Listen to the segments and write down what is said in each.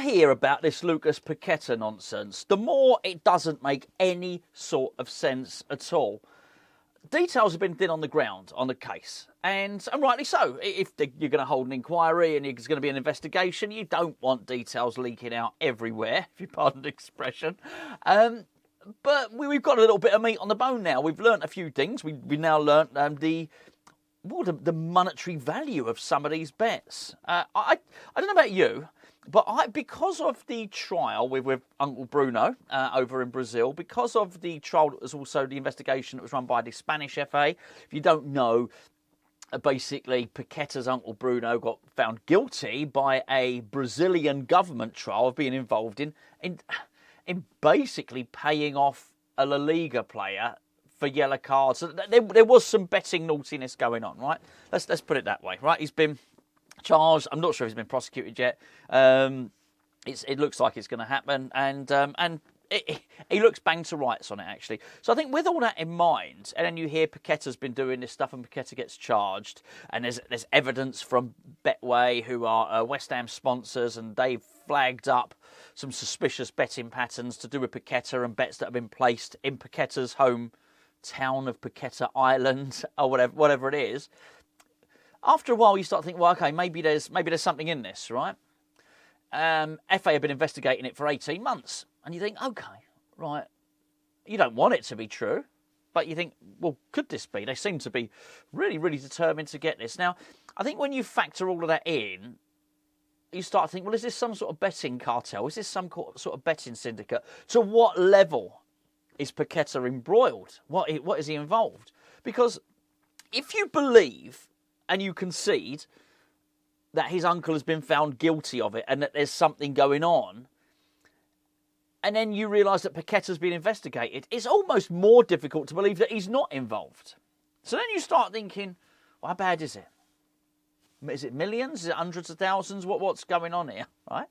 hear about this Lucas Paqueta nonsense, the more it doesn't make any sort of sense at all. Details have been thin on the ground on the case, and rightly so. If you're going to hold an inquiry and there's going to be an investigation, you don't want details leaking out everywhere, if you pardon the expression. But we've got a little bit of meat on the bone now. We've learnt a few things. We've now learnt the monetary value of some of these bets. I don't know about you, but because of the trial with Uncle Bruno over in Brazil, because of the trial that was also the investigation that was run by the Spanish FA, if you don't know, basically Paqueta's Uncle Bruno got found guilty by a Brazilian government trial of being involved in basically paying off a La Liga player for yellow cards. So there was some betting naughtiness going on, right? Let's put it that way, right? He's been charged. I'm not sure if he's been prosecuted yet. It looks like it's going to happen, and he looks bang to rights on it, actually. So I think with all that in mind, and then you hear Paqueta's been doing this stuff, and Paqueta gets charged, and there's evidence from Betway, who are West Ham sponsors, and they've flagged up some suspicious betting patterns to do with Paqueta and bets that have been placed in Paqueta's home town of Paqueta Island, or whatever it is. After a while, you start thinking, well, okay, maybe there's something in this, right? FA have been investigating it for 18 months. And you think, okay, right, you don't want it to be true, but you think, well, could this be? They seem to be really, really determined to get this. Now, I think when you factor all of that in, you start to think, well, is this some sort of betting cartel? Is this some sort of betting syndicate? To what level is Paqueta embroiled? What is he involved? Because if you believe and you concede that his uncle has been found guilty of it and that there's something going on, and then you realise that Paqueta's been investigated, it's almost more difficult to believe that he's not involved. So then you start thinking, well, how bad is it? Is it millions? Is it hundreds of thousands? What's going on here, right?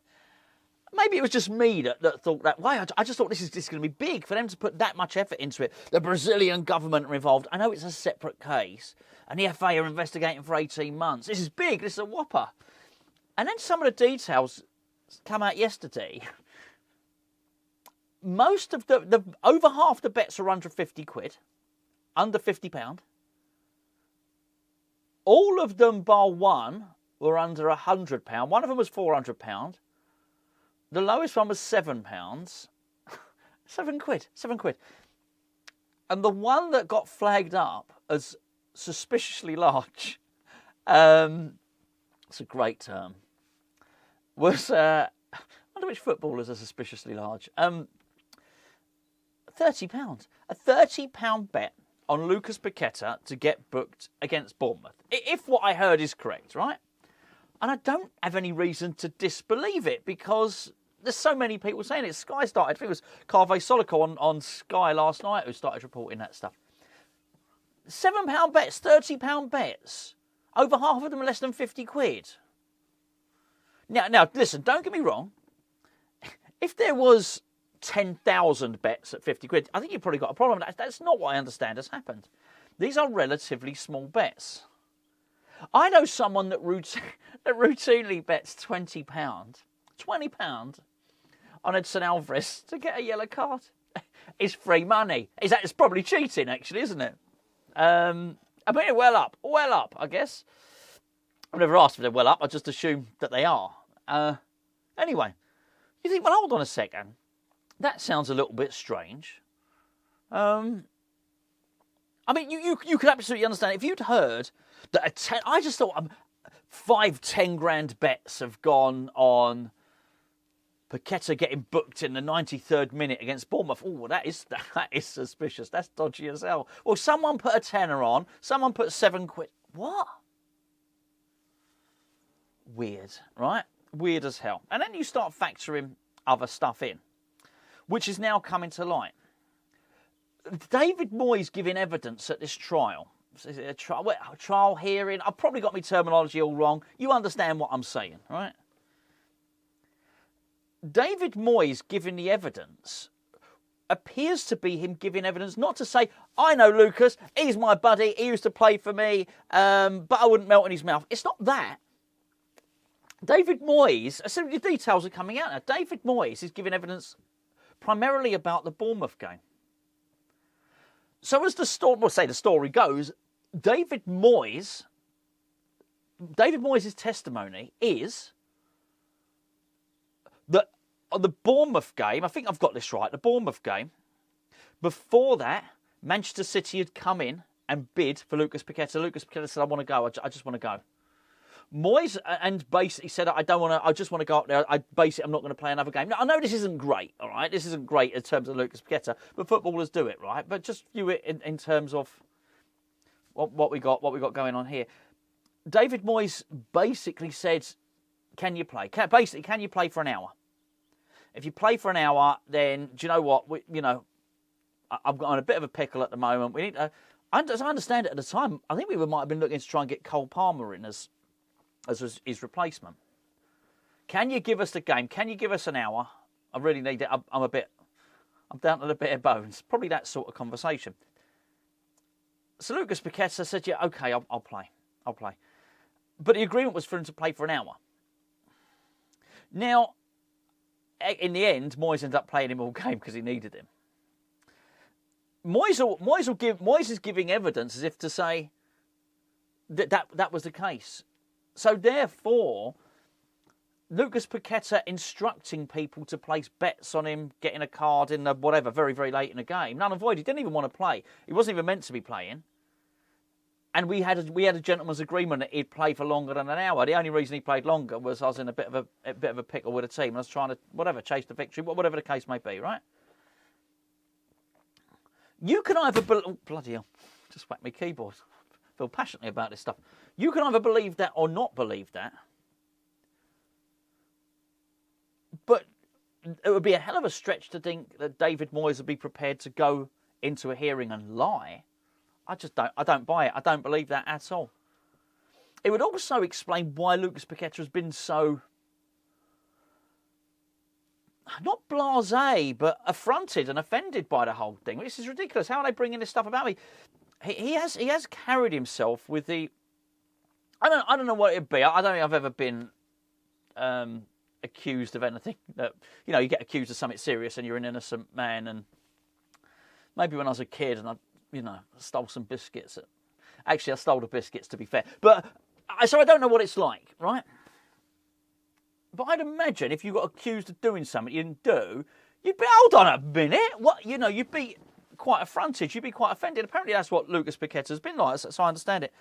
Maybe it was just me that thought that way. I just thought this is going to be big for them to put that much effort into it. The Brazilian government are involved. I know it's a separate case, and the FA are investigating for 18 months. This is big. This is a whopper. And then some of the details come out yesterday. Most of the over half the bets are under 50 quid, under £50. All of them, bar one, were under £100. One of them was £400. The lowest one was £7. £7 quid. And the one that got flagged up as suspiciously large, it's a great term, was, I wonder which footballers are suspiciously large, £30. A £30 bet on Lucas Paqueta to get booked against Bournemouth. If what I heard is correct, right? And I don't have any reason to disbelieve it because there's so many people saying it. Sky started, I think it was Carve Solico on Sky last night who started reporting that stuff. £7 bets, £30 bets. Over half of them are less than 50 quid. Now, listen, don't get me wrong. If there was 10,000 bets at 50 quid, I think you've probably got a problem. That's not what I understand has happened. These are relatively small bets. I know someone that routinely bets £20 on Edson Alvarez to get a yellow card. It's free money. It's probably cheating, actually, isn't it? I mean, well up, I guess. I've never asked if they're well up. I just assume that they are. Anyway, you think, well, hold on a second. That sounds a little bit strange. I mean, you could absolutely understand if you'd heard that I just thought 5-10 grand bets have gone on Paqueta getting booked in the 93rd minute against Bournemouth. Oh, that is suspicious. That's dodgy as hell. Well, someone put a tenner on. Someone put £7. What? Weird, right? Weird as hell. And then you start factoring other stuff in, which is now coming to light. David Moyes giving evidence at this trial. Is it a trial hearing? I've probably got my terminology all wrong. You understand what I'm saying, right? David Moyes giving the evidence appears to be him giving evidence not to say, I know Lucas, he's my buddy, he used to play for me, but I wouldn't melt in his mouth. It's not that. David Moyes, so the details are coming out now. David Moyes is giving evidence primarily about the Bournemouth game. So as the story goes, David Moyes' testimony is that on the Bournemouth game, I think I've got this right, the Bournemouth game, before that, Manchester City had come in and bid for Lucas Paqueta. Lucas Paqueta said, I want to go, I just want to go. Moyes and basically said, I just want to go up there. I'm not going to play another game. Now, I know this isn't great, all right? This isn't great in terms of Lucas Paqueta, but footballers do it, right? But just view it in terms of what we got going on here. David Moyes basically said, can you play? Can you play for an hour? If you play for an hour, then do you know what? I've got on a bit of a pickle at the moment. We need to, as I understand it at the time, I think we might have been looking to try and get Cole Palmer in as his replacement. Can you give us the game? Can you give us an hour? I really need it. I'm down to the bare bones. Probably that sort of conversation. So Lucas Paqueta said, yeah, okay, I'll play. But the agreement was for him to play for an hour. Now, in the end, Moyes ended up playing him all game because he needed him. Moyes is giving evidence as if to say that was the case. So therefore, Lucas Paqueta instructing people to place bets on him, getting a card in the whatever, very, very late in the game, null and void. He didn't even want to play. He wasn't even meant to be playing. And we had a gentleman's agreement that he'd play for longer than an hour. The only reason he played longer was I was in a bit of a pickle with a team. I was trying to chase the victory, whatever the case may be, right? You can either bloody hell, just whacked my keyboard. I feel passionately about this stuff. You can either believe that or not believe that. But it would be a hell of a stretch to think that David Moyes would be prepared to go into a hearing and lie. I don't buy it. I don't believe that at all. It would also explain why Lucas Paqueta has been so, not blasé, but affronted and offended by the whole thing. This is ridiculous. How are they bringing this stuff about me? He has carried himself with the, I don't know what it'd be. I don't think I've ever been accused of anything. That, you get accused of something serious and you're an innocent man. And maybe when I was a kid and I stole some biscuits. Actually, I stole the biscuits, to be fair. But so I don't know what it's like, right? But I'd imagine if you got accused of doing something you didn't do, you'd be, hold on a minute. What? You'd be quite affronted. You'd be quite offended. Apparently, that's what Lucas Paqueta has been like, so I understand it.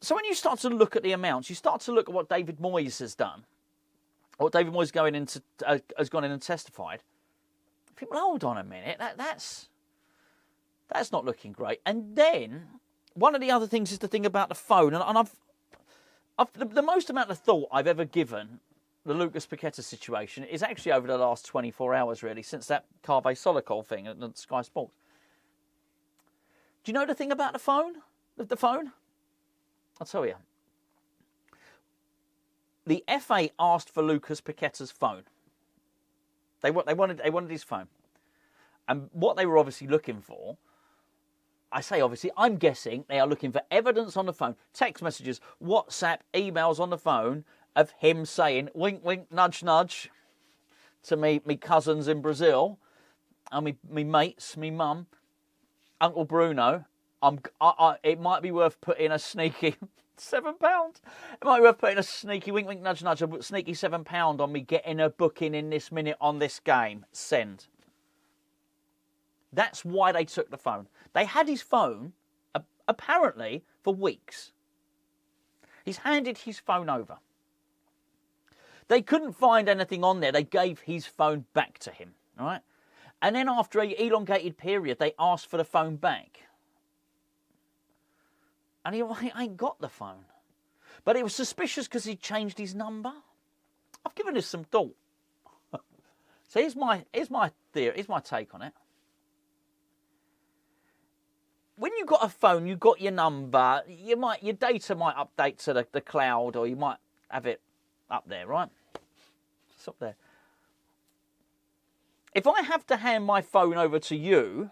So when you start to look at the amounts, you start to look at what David Moyes has done, what David Moyes has gone in and testified. People, hold on a minute. That's not looking great. And then one of the other things is the thing about the phone, and the most amount of thought I've ever given the Lucas Paqueta situation is actually over the last 24 hours, really, since that Carve Solikol thing at Sky Sports. Do you know the thing about the phone? The phone? I'll tell you. The FA asked for Lucas Paqueta's phone. They wanted his phone. And what they were obviously looking for, I say obviously, I'm guessing they are looking for evidence on the phone, text messages, WhatsApp, emails on the phone of him saying, wink, wink, nudge, nudge, to me cousins in Brazil, and me mates, me mum, Uncle Bruno. It might be worth putting a sneaky £7. It might be worth putting a sneaky wink, wink, nudge, nudge, a sneaky £7 on me getting a booking in this minute on this game. Send. That's why they took the phone. They had his phone, apparently, for weeks. He's handed his phone over. They couldn't find anything on there. They gave his phone back to him, all right? And then after an elongated period, they asked for the phone back. And he ain't got the phone. But it was suspicious because he changed his number. I've given this some thought. So here's my theory. Here's my take on it. When you've got a phone, you've got your number. Your data might update to the cloud, or you might have it up there, right? It's up there. If I have to hand my phone over to you,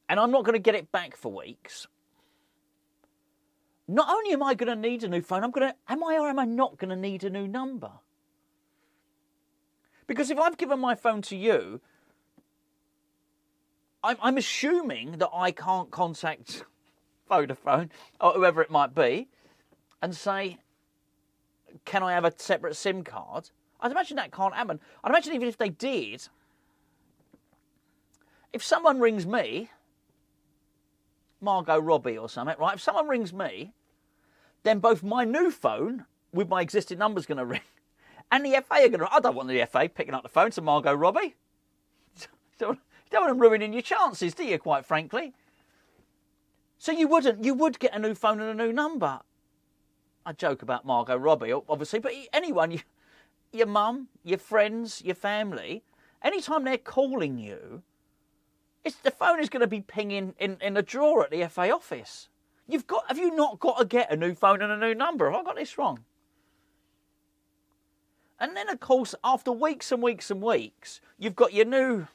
and I'm not going to get it back for weeks, not only am I going to need a new phone, am I or am I not going to need a new number? Because if I've given my phone to you, I'm assuming that I can't contact Vodafone or whoever it might be and say, can I have a separate SIM card? I'd imagine that can't happen. I'd imagine even if they did, if someone rings me, Margot Robbie or something, right? If someone rings me, then both my new phone with my existing number's going to ring, and the FA are going to. I don't want the FA picking up the phone to Margot Robbie. You don't want them ruining your chances, do you? Quite frankly. So you would get a new phone and a new number. I joke about Margot Robbie, obviously, but anyone, your mum, your friends, your family, anytime they're calling you, the phone is going to be pinging in a drawer at the FA office. Have you not got to get a new phone and a new number? Have I got this wrong? And then, of course, after weeks and weeks and weeks, you've got your new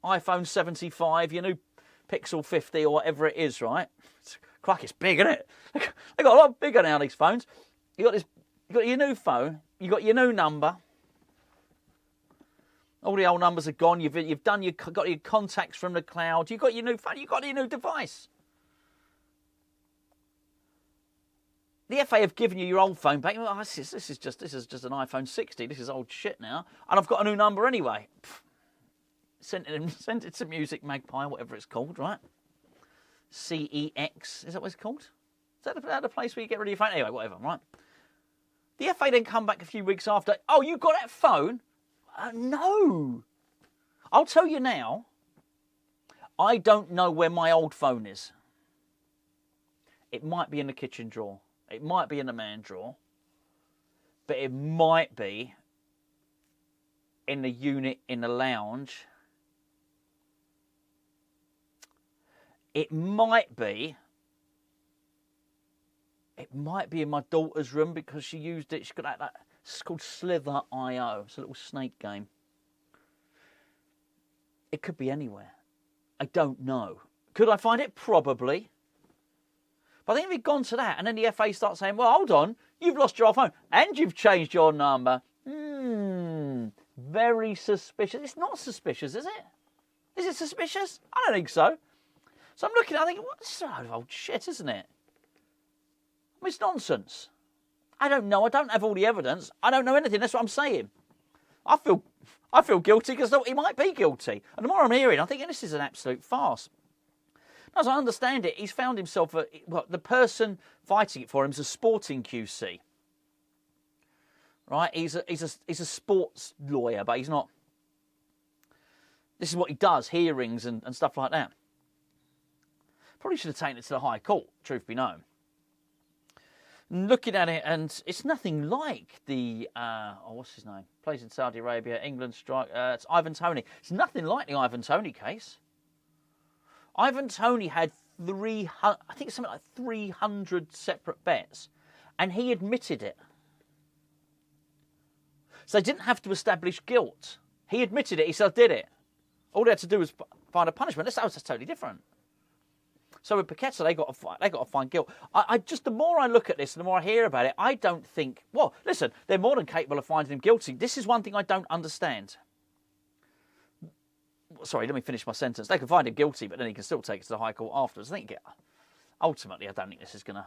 iPhone 75, your new Pixel 50 or whatever it is, right? Crack, it's big, isn't it? They got a lot bigger now, these phones. You got your new phone, you got your new number. All the old numbers are gone. You've got your contacts from the cloud. You've got your new phone. You've got your new device. The FA have given you your old phone back. Oh, this is just an iPhone 60. This is old shit now, and I've got a new number anyway. Sent it to Music Magpie, whatever it's called, right? CEX, is that what it's called? Is that the place where you get rid of your phone? Anyway, whatever, right? The FA then come back a few weeks after. Oh, you got that phone? No. I'll tell you now, I don't know where my old phone is. It might be in the kitchen drawer. It might be in the man drawer. But it might be in the unit in the lounge. It might be in my daughter's room because she used it. She's got that. It's called Slither.io. It's a little snake game. It could be anywhere. I don't know. Could I find it? Probably. But I think if we'd gone to that and then the FA starts saying, well, hold on, you've lost your old phone and you've changed your number. Very suspicious. It's not suspicious, is it? Is it suspicious? I don't think so. So I'm looking at it, I think, this is a load of old shit, isn't it? I mean, it's nonsense. I don't know. I don't have all the evidence. I don't know anything. That's what I'm saying. I feel guilty because he might be guilty. And the more I'm hearing, I'm thinking this is an absolute farce. As I understand it, he's found himself, the person fighting it for him is a sporting QC. Right? He's a sports lawyer, but he's not. This is what he does, hearings and stuff like that. Probably should have taken it to the High Court, truth be known. Looking at it, and it's nothing like the, what's his name? Plays in Saudi Arabia, England strike, it's Ivan Toney. It's nothing like the Ivan Toney case. Ivan Toney had I think something like 300 separate bets, and he admitted it. So they didn't have to establish guilt. He admitted it, he said, I did it. All they had to do was find a punishment. That's totally different. So with Paqueta, they got to find guilt. I just, the more I look at this and the more I hear about it, I don't think, well, listen, they're more than capable of finding him guilty. This is one thing I don't understand. Sorry, let me finish my sentence. They can find him guilty, but then he can still take it to the High Court afterwards. I think, ultimately, I don't think this is gonna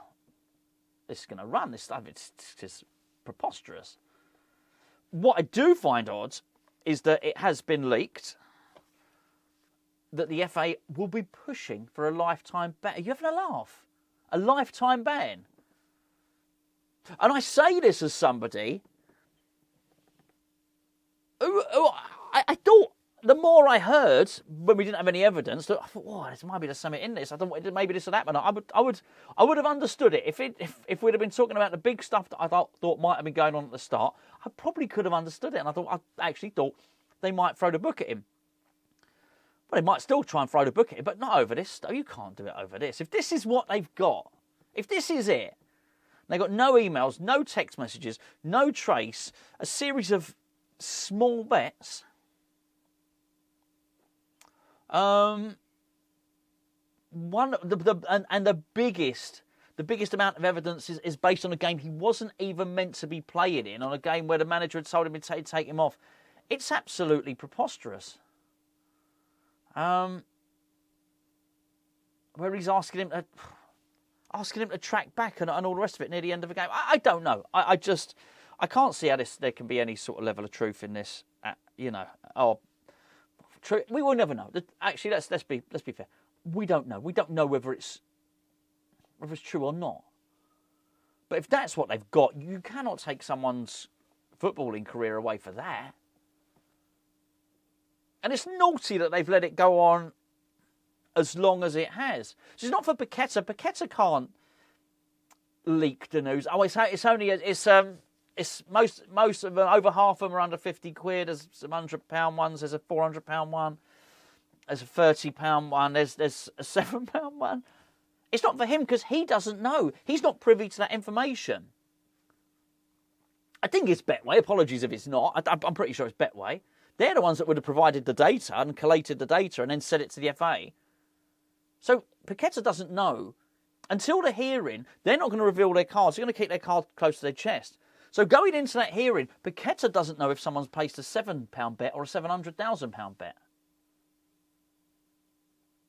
run. This stuff, it's just preposterous. What I do find odd is that it has been leaked that the FA will be pushing for a lifetime ban. Are you having a laugh? A lifetime ban. And I say this as somebody who I thought, the more I heard, when we didn't have any evidence, I thought, "Whoa, there might be something in this. I thought maybe this would happen." I would have understood it if we'd have been talking about the big stuff that I thought might have been going on at the start. I probably could have understood it, and I actually thought they might throw the book at him. Well, they might still try and throw the book at him, but not over this stuff. You can't do it over this. If this is what they've got, if this is it, they've got no emails, no text messages, no trace, a series of small bets. the biggest amount of evidence is based on a game he wasn't even meant to be playing in, on a game where the manager had told him to take him off. It's absolutely preposterous. Where he's asking him to track back and all the rest of it near the end of the game. I don't know. I can't see how there can be any sort of level of truth in this. We will never know. Actually, let's be fair. We don't know. We don't know whether it's true or not. But if that's what they've got, you cannot take someone's footballing career away for that. And it's naughty that they've let it go on as long as it has. So it's not for Paqueta. Paqueta can't leak the news. Oh, it's most of them, over half of them are under 50 quid. There's some £100 ones. There's a £400 one. There's a £30 one. There's a £7 one. It's not for him because he doesn't know. He's not privy to that information. I think it's Betway. Apologies if it's not. I'm pretty sure it's Betway. They're the ones that would have provided the data and collated the data and then sent it to the FA. So Paqueta doesn't know. Until the hearing, they're not going to reveal their cards. They're going to keep their card close to their chest. So going into that hearing, Paqueta doesn't know if someone's placed a £7 bet or a £700,000 bet.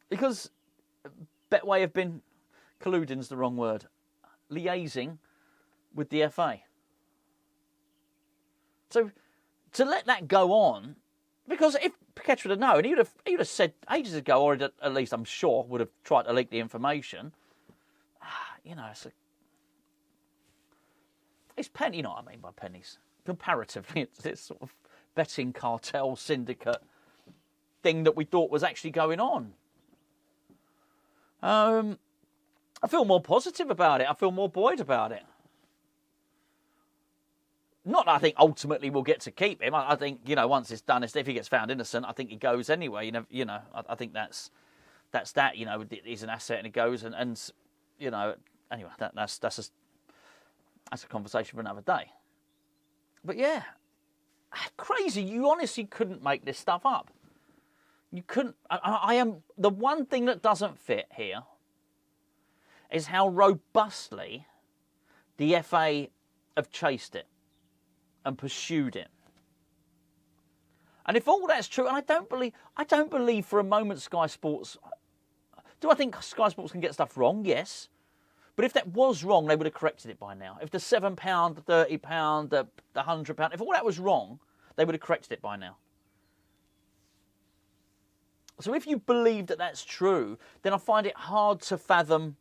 Because Betway have been, colluding's the wrong word, liaising with the FA. So to let that go on, because if Paqueta would have known, he would have said ages ago, or at least I'm sure would have tried to leak the information. It's penny, you know what I mean by pennies. Comparatively, it's this sort of betting cartel syndicate thing that we thought was actually going on. I feel more positive about it. I feel more buoyed about it. Not that I think ultimately we'll get to keep him. I think, once it's done, if he gets found innocent, I think he goes anyway. I think that's that. He's an asset and he goes and anyway, that's a conversation for another day. But yeah, crazy. You honestly couldn't make this stuff up. You couldn't. I am the one thing that doesn't fit here is how robustly the FA have chased it and pursued it. And if all that's true, and I don't believe for a moment Sky Sports. Do I think Sky Sports can get stuff wrong? Yes. But if that was wrong, they would have corrected it by now. If the £7, the £30, the £100, if all that was wrong, they would have corrected it by now. So if you believe that that's true, then I find it hard to fathom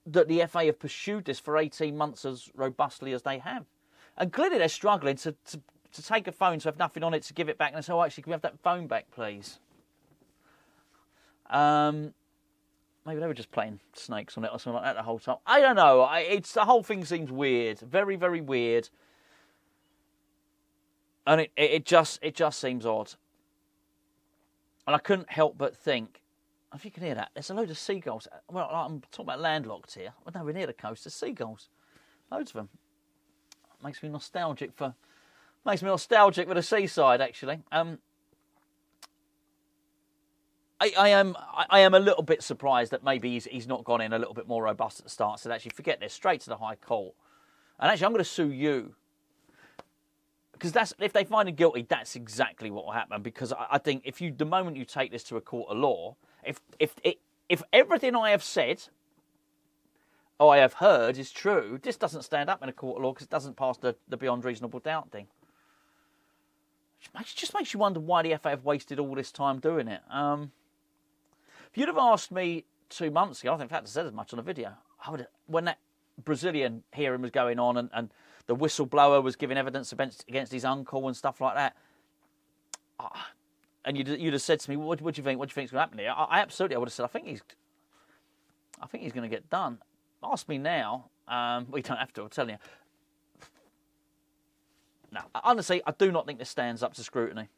that the FA have pursued this for 18 months as robustly as they have. And clearly they're struggling to take a phone, to have nothing on it, to give it back and say, oh, actually, can we have that phone back, please? Maybe they were just playing snakes on it or something like that the whole time. I don't know. The whole thing seems weird. Very, very weird. And it just seems odd. And I couldn't help but think, if you can hear that, there's a load of seagulls. Well, I'm talking about landlocked here. Well, no, we're near the coast. There's seagulls. Loads of them. Makes me nostalgic with the seaside, actually. I am a little bit surprised that maybe he's not gone in a little bit more robust at the start. So actually, forget this, straight to the High Court. And actually, I'm going to sue you. Because if they find him guilty, that's exactly what will happen. Because I think the moment you take this to a court of law, if everything I have said or I have heard is true, this doesn't stand up in a court of law because it doesn't pass the beyond reasonable doubt thing. It just makes you wonder why the FA have wasted all this time doing it. If you'd have asked me 2 months ago, I think in fact I said as much on the video, when that Brazilian hearing was going on and the whistleblower was giving evidence against his uncle and stuff like that, and you'd have said to me, what do you think? What do you think is going to happen here? I would have said, I think he's going to get done. Ask me now. We don't have to. I'm telling you. No, honestly, I do not think this stands up to scrutiny.